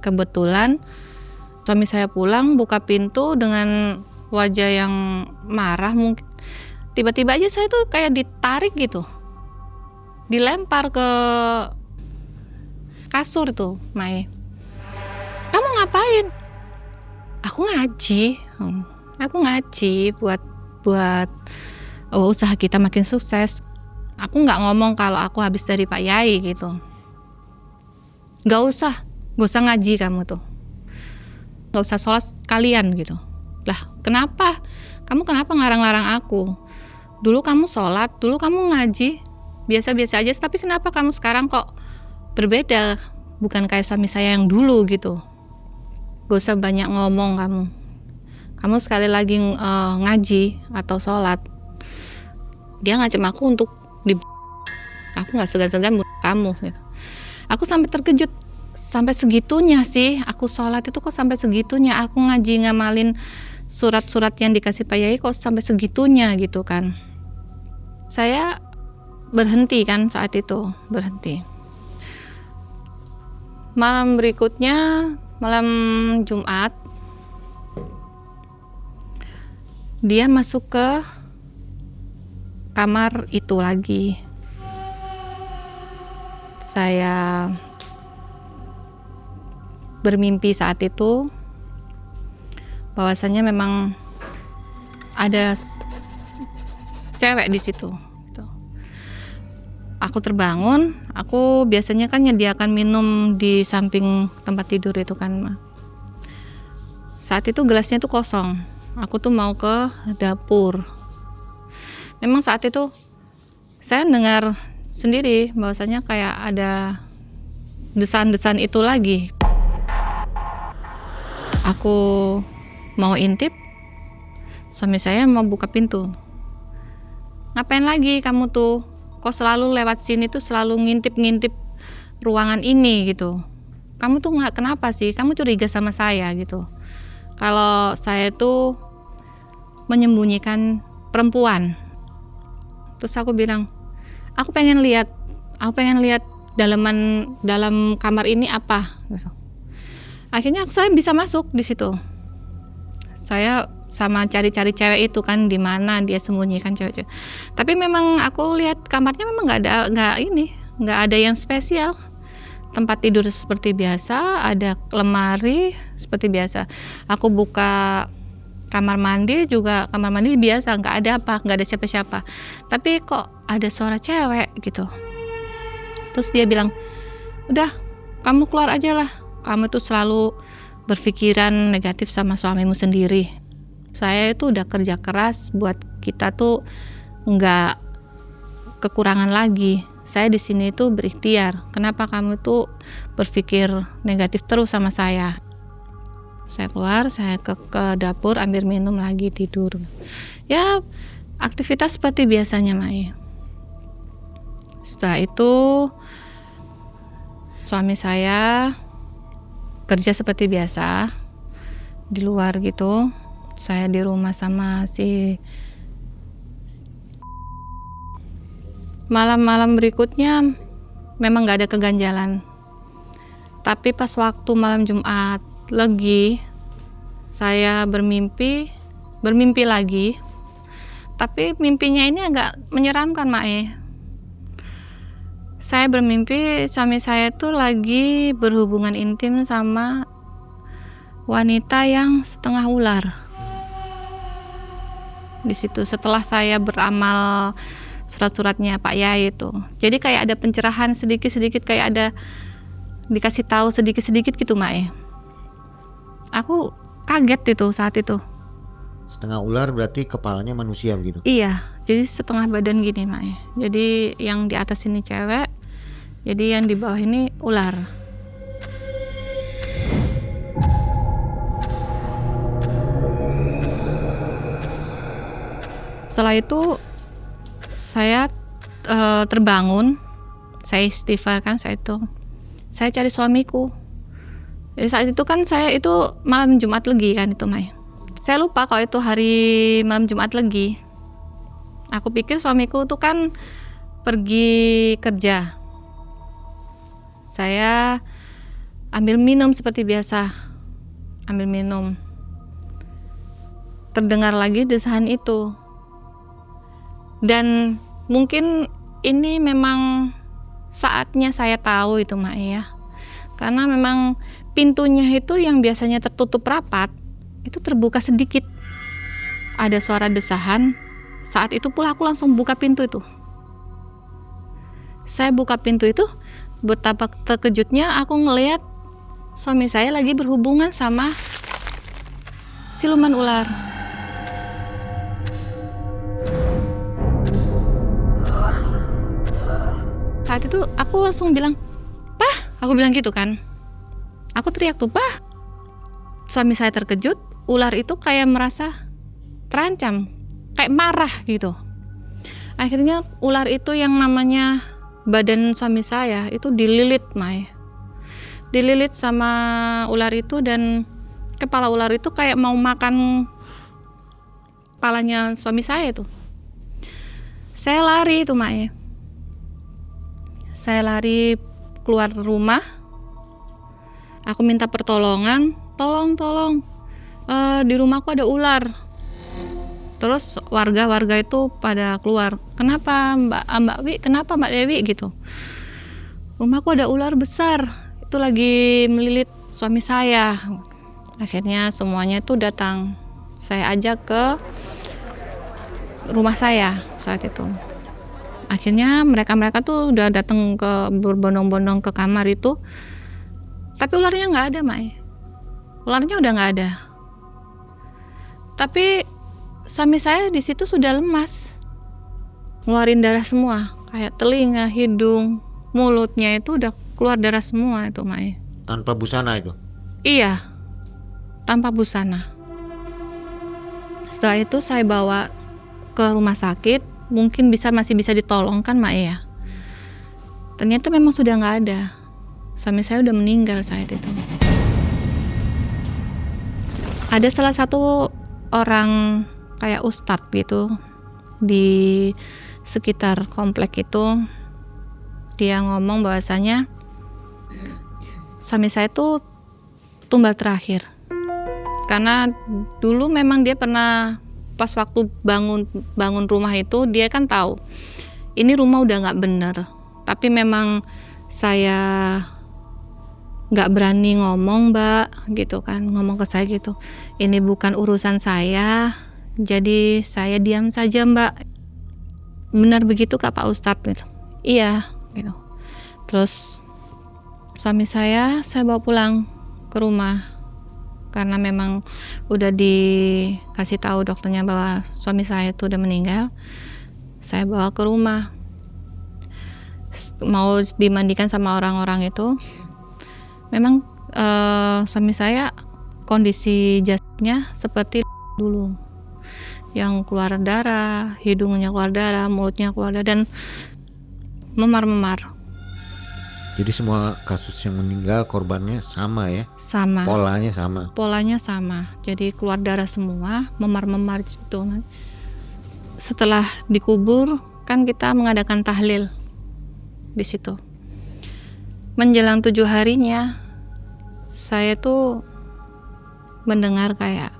Kebetulan suami saya pulang, buka pintu dengan wajah yang marah mungkin. Tiba-tiba aja saya tuh kayak ditarik gitu. Dilempar ke kasur tuh, Mai. Kamu ngapain? Aku ngaji. Aku ngaji buat usaha kita makin sukses. Aku nggak ngomong kalau aku habis dari Pak Yai gitu. Gak usah ngaji kamu tuh. Gak usah sholat sekalian gitu. Lah, kenapa? Kamu kenapa ngarang-larang aku? Dulu kamu sholat, dulu kamu ngaji, biasa-biasa aja. Tapi kenapa kamu sekarang kok berbeda? Bukan kayak suami saya yang dulu gitu. Gak usah banyak ngomong kamu. Kamu sekali lagi ngaji atau sholat, dia ngacem aku untuk aku nggak segan-segan kamu gitu. Aku sampai terkejut, sampai segitunya sih aku sholat itu kok sampai segitunya. Aku ngaji ngamalin surat-surat yang dikasih Pak Yai kok sampai segitunya gitu kan. Saya berhenti kan saat itu, berhenti. Malam berikutnya, malam Jumat, dia masuk ke kamar itu lagi. Saya bermimpi saat itu bahwasanya memang ada cewek di situ. Aku terbangun, aku biasanya kan nyediakan minum di samping tempat tidur itu kan. Saat itu gelasnya tuh kosong. Aku tuh mau ke dapur. Memang saat itu saya dengar sendiri bahwasanya kayak ada desan-desan itu lagi. Aku mau intip, suami saya mau buka pintu. Ngapain lagi kamu tuh? Kok selalu lewat sini tuh selalu ngintip-ngintip ruangan ini gitu. Kamu tuh nggak kenapa sih? Kamu curiga sama saya gitu. Kalau saya tuh menyembunyikan perempuan. Terus aku bilang, aku pengen lihat dalam kamar ini apa. Gitu. Akhirnya saya bisa masuk di situ. Saya sama cari-cari cewek itu kan di mana dia sembunyikan cewek-cewek. Tapi memang aku lihat kamarnya memang nggak ada yang spesial. Tempat tidur seperti biasa, ada lemari seperti biasa. Aku buka kamar mandi juga, kamar mandi biasa, nggak ada siapa-siapa. Tapi kok ada suara cewek gitu. Terus dia bilang, udah kamu keluar aja lah. Kamu tuh selalu berpikiran negatif sama suamimu sendiri. Saya itu udah kerja keras buat kita tuh nggak kekurangan lagi. Saya di sini tuh berikhtiar. Kenapa kamu tuh berpikir negatif terus sama saya? Saya keluar, saya ke dapur ambil minum lagi tidur. Ya aktivitas seperti biasanya Mai. Setelah itu suami saya kerja seperti biasa di luar gitu. Saya di rumah sama si malam-malam berikutnya memang gak ada keganjalan. Tapi pas waktu malam Jumat lagi saya bermimpi lagi. Tapi mimpinya ini agak menyeramkan Mae. Saya bermimpi suami saya tuh lagi berhubungan intim sama wanita yang setengah ular. Di situ setelah saya beramal surat-suratnya Pak Yai itu. Jadi kayak ada pencerahan sedikit-sedikit, kayak ada dikasih tahu sedikit-sedikit gitu Mae. Aku kaget itu saat itu. Setengah ular berarti kepalanya manusia begitu? Iya, jadi setengah badan gini Mae. Jadi yang di atas ini cewek, jadi yang di bawah ini ular. Setelah itu saya terbangun, saya istighfar kan saya cari suamiku. Jadi saat itu kan saya itu malam Jumat Legi kan itu Mai. Saya lupa kalau itu hari malam Jumat Legi. Aku pikir suamiku tuh kan pergi kerja. Saya ambil minum seperti biasa, ambil minum. Terdengar lagi desahan itu. Dan mungkin ini memang saatnya saya tahu itu Mak ya. Karena memang pintunya itu yang biasanya tertutup rapat, itu terbuka sedikit. Ada suara desahan, saat itu pula aku langsung buka pintu itu. Saya buka pintu itu, betapa terkejutnya aku ngelihat suami saya lagi berhubungan sama siluman ular. Saat itu aku langsung bilang, "Pah," aku bilang gitu kan. Aku teriak tuh, "Pah." Suami saya terkejut, ular itu kayak merasa terancam, kayak marah gitu. Akhirnya ular itu yang namanya badan suami saya itu dililit, Mai. Dililit sama ular itu dan kepala ular itu kayak mau makan kepalanya suami saya tuh. Saya lari tuh Mak. Saya lari keluar rumah. Aku minta pertolongan, tolong, di rumahku ada ular. Terus warga itu pada keluar, kenapa Mbak Wi, kenapa Mbak Dewi gitu. Rumahku ada ular besar, itu lagi melilit suami saya. Akhirnya semuanya itu datang, saya ajak ke rumah saya saat itu. Akhirnya mereka tuh udah datang ke berbondong-bondong ke kamar itu. Tapi ularnya nggak ada, Mai. Ularnya udah nggak ada. Tapi suami saya di situ sudah lemas, ngeluarin darah semua, kayak telinga, hidung, mulutnya itu udah keluar darah semua itu, Mai. Tanpa busana itu? Iya, tanpa busana. Setelah itu saya bawa ke rumah sakit, mungkin masih bisa ditolong kan, Mai ya. Ternyata memang sudah nggak ada. Suami saya udah meninggal saat itu. Ada salah satu orang kayak ustadz gitu di sekitar komplek itu, dia ngomong bahwasanya suami saya itu tumbal terakhir. Karena dulu memang dia pernah pas waktu bangun rumah itu, dia kan tahu ini rumah udah nggak bener, tapi memang saya nggak berani ngomong, Mbak, gitu kan, ngomong ke saya gitu, ini bukan urusan saya, jadi saya diam saja, Mbak. Benar begitu kak Pak Ustadz gitu. Iya gitu. Terus suami saya bawa pulang ke rumah karena memang udah dikasih tahu dokternya bahwa suami saya itu udah meninggal. Saya bawa ke rumah, mau dimandikan sama orang-orang itu. Memang suami saya kondisi jasadnya seperti dulu, yang keluar darah, hidungnya keluar darah, mulutnya keluar darah, dan memar-memar. Jadi semua kasus yang meninggal korbannya sama ya? Sama. Polanya sama. Jadi keluar darah semua, memar-memar gitu. Setelah dikubur kan kita mengadakan tahlil di situ. Menjelang 7 harinya saya tuh mendengar kayak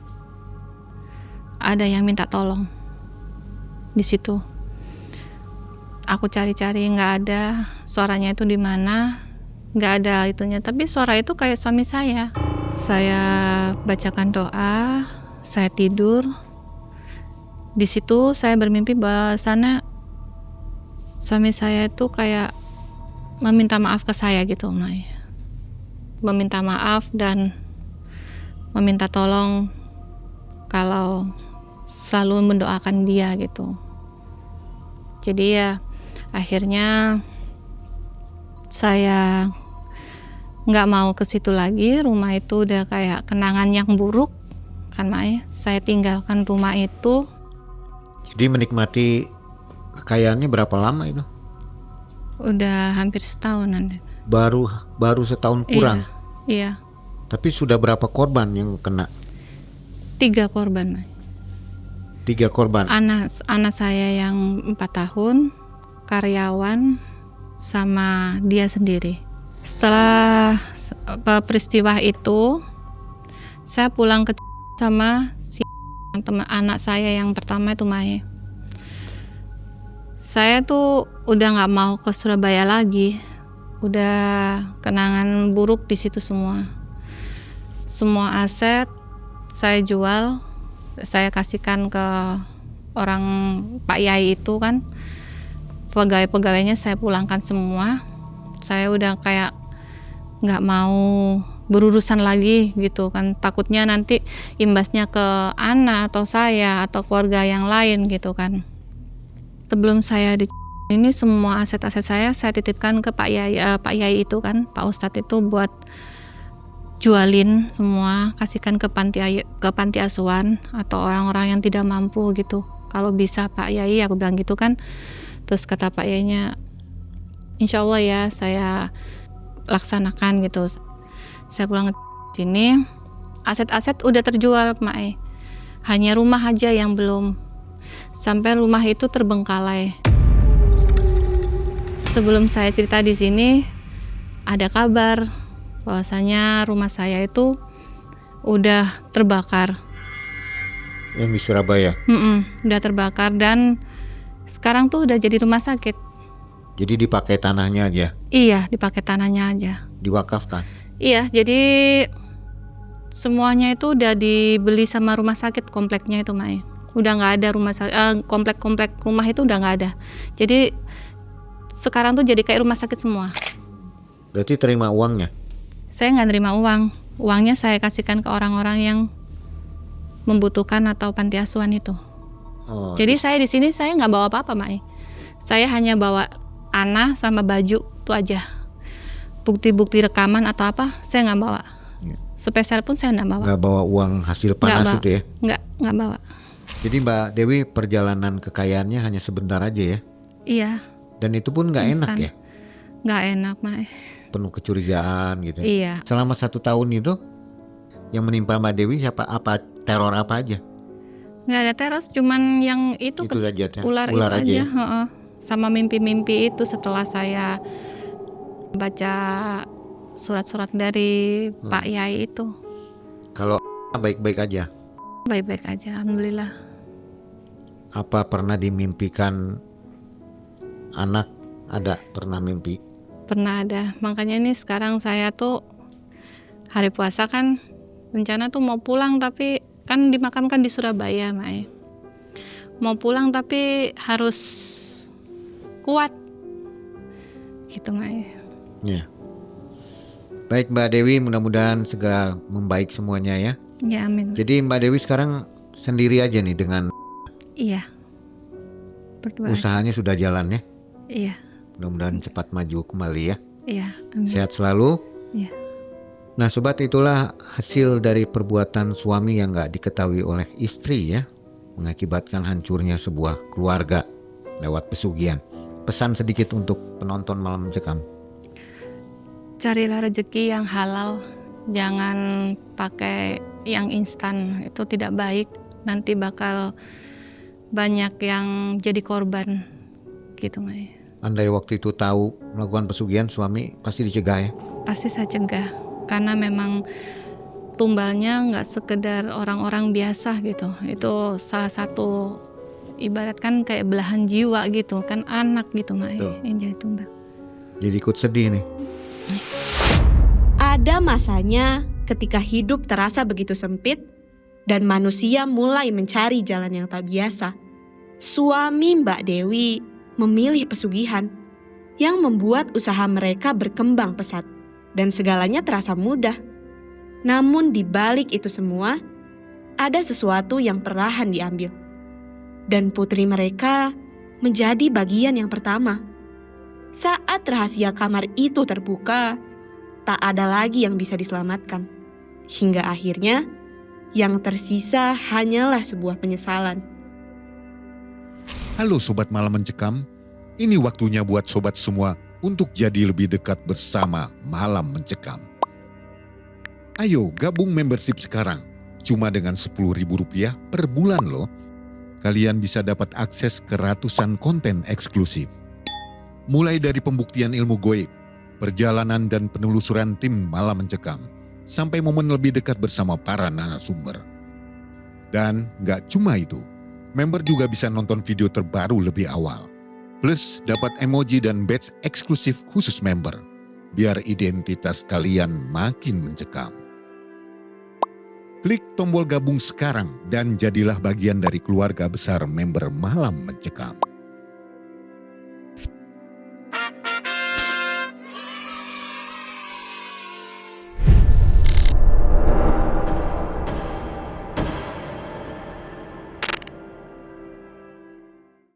ada yang minta tolong di situ. Aku cari-cari nggak ada, suaranya itu di mana, nggak ada itunya. Tapi suara itu kayak suami saya. Saya bacakan doa, saya tidur. Di situ saya bermimpi bahwa sana suami saya itu kayak meminta maaf ke saya gitu, Mai. Meminta maaf dan meminta tolong kalau selalu mendoakan dia gitu. Jadi ya akhirnya saya nggak mau ke situ lagi. Rumah itu udah kayak kenangan yang buruk kan, Mai. Saya tinggalkan rumah itu. Jadi menikmati kekayaannya berapa lama itu? Udah hampir setahunan. Baru setahun kurang. Iya. Tapi sudah berapa korban yang kena? 3 korban, Mai. 3 korban. Anak saya yang 4 tahun, karyawan, sama dia sendiri. Setelah peristiwa itu, saya pulang ke sama si teman anak saya yang pertama itu, Mai. Saya tuh udah nggak mau ke Surabaya lagi. Udah kenangan buruk di situ semua. Semua aset saya jual, saya kasihkan ke orang Pak Yai itu kan. Pegawai-pegawainya saya pulangkan semua. Saya udah kayak nggak mau berurusan lagi gitu kan. Takutnya nanti imbasnya ke anak atau saya atau keluarga yang lain gitu kan. Sebelum saya ini semua aset-aset saya titipkan ke Pak Yai itu kan, Pak Ustadz itu buat jualin semua, kasihkan ke panti asuhan atau orang-orang yang tidak mampu gitu. Kalau bisa Pak Yai, aku bilang gitu kan. Terus kata Pak Yainya, insya Allah ya saya laksanakan gitu. Saya pulang ke sini, aset-aset udah terjual, Mae. Hanya rumah aja yang belum. Sampai rumah itu terbengkalai. Sebelum saya cerita di sini, ada kabar bahwasanya rumah saya itu udah terbakar. Yang di Surabaya. Udah terbakar dan sekarang tuh udah jadi rumah sakit. Jadi dipakai tanahnya aja, Iya, dipakai tanahnya aja. diwakafkan. Iya, jadi semuanya itu udah dibeli sama rumah sakit kompleknya itu, Mai. Udah nggak ada rumah sakit, komplek-komplek rumah itu udah nggak ada. Jadi sekarang tuh jadi kayak rumah sakit semua. Berarti terima uangnya. Saya nggak nerima uang. Uangnya saya kasihkan ke orang-orang yang membutuhkan atau panti asuhan itu. Oh, Jadi saya di sini saya nggak bawa apa-apa, Mai. Saya hanya bawa tanah sama baju itu aja. Bukti-bukti rekaman atau apa saya nggak bawa. Iya. Spesial pun saya nggak bawa. nggak bawa uang hasil panas bawa. itu ya. Nggak bawa. Jadi Mbak Dewi perjalanan kekayaannya hanya sebentar aja ya. Iya, Dan itu pun nggak enak Instan. ya. nggak enak, Mai. Penuh kecurigaan gitu. ya. Iya, Selama 1 tahun itu yang menimpa Mbak Dewi teror apa aja? nggak ada teros, cuman yang itu Itu aja ya. ular itu aja. aja. Ya? Heeh. Sama mimpi-mimpi itu setelah saya baca surat-surat dari Pak Yai itu. Kalau baik-baik aja. Baik-baik aja, alhamdulillah. Apa pernah dimimpikan anak? Ada pernah mimpi? Pernah ada. Makanya ini sekarang saya tuh hari puasa kan rencana tuh mau pulang, tapi kan dimakamkan di Surabaya, Mai. Mau pulang tapi harus kuat. Gitu, Mai. Ya. Baik Mbak Dewi, mudah-mudahan segera membaik semuanya ya. Ya, amin. Jadi Mbak Dewi sekarang sendiri aja nih dengan Iya. Berdua. usahanya sudah jalan ya. Iya. Mudah-mudahan cepat maju kembali ya. Iya, amin. Sehat selalu. Iya. Nah sobat, itulah hasil dari perbuatan suami yang gak diketahui oleh istri ya. Mengakibatkan hancurnya sebuah keluarga lewat pesugihan. Pesan sedikit untuk penonton Malam Mencekam. Carilah rezeki yang halal. Jangan pakai yang instan. Itu tidak baik. Nanti bakal banyak yang jadi korban. Gitu, Mai. Andai waktu itu tahu melakukan pesugihan, suami pasti dicegah ya. Pasti saya cegah. Karena memang tumbalnya nggak sekedar orang-orang biasa gitu. Itu salah satu ibarat kan kayak belahan jiwa gitu. Kan anak gitu, Mai, Betul. yang jadi tumbal. Jadi ikut sedih nih. Ada masanya ketika hidup terasa begitu sempit dan manusia mulai mencari jalan yang tak biasa. Suami Mbak Dewi memilih pesugihan yang membuat usaha mereka berkembang pesat dan segalanya terasa mudah. Namun di balik itu semua, ada sesuatu yang perlahan diambil. Dan putri mereka menjadi bagian yang pertama. Saat rahasia kamar itu terbuka, tak ada lagi yang bisa diselamatkan. Hingga akhirnya, yang tersisa hanyalah sebuah penyesalan. Halo Sobat Malam Mencekam, ini waktunya buat sobat semua untuk jadi lebih dekat bersama Malam Mencekam. Ayo gabung membership sekarang, cuma dengan Rp10.000 per bulan loh. Kalian bisa dapat akses ke ratusan konten eksklusif. Mulai dari pembuktian ilmu goib, perjalanan dan penelusuran tim Malam Mencekam, sampai momen lebih dekat bersama para narasumber. Dan gak cuma itu, member juga bisa nonton video terbaru lebih awal. Plus dapat emoji dan badge eksklusif khusus member, biar identitas kalian makin mencekam. Klik tombol gabung sekarang dan jadilah bagian dari keluarga besar member Malam Mencekam.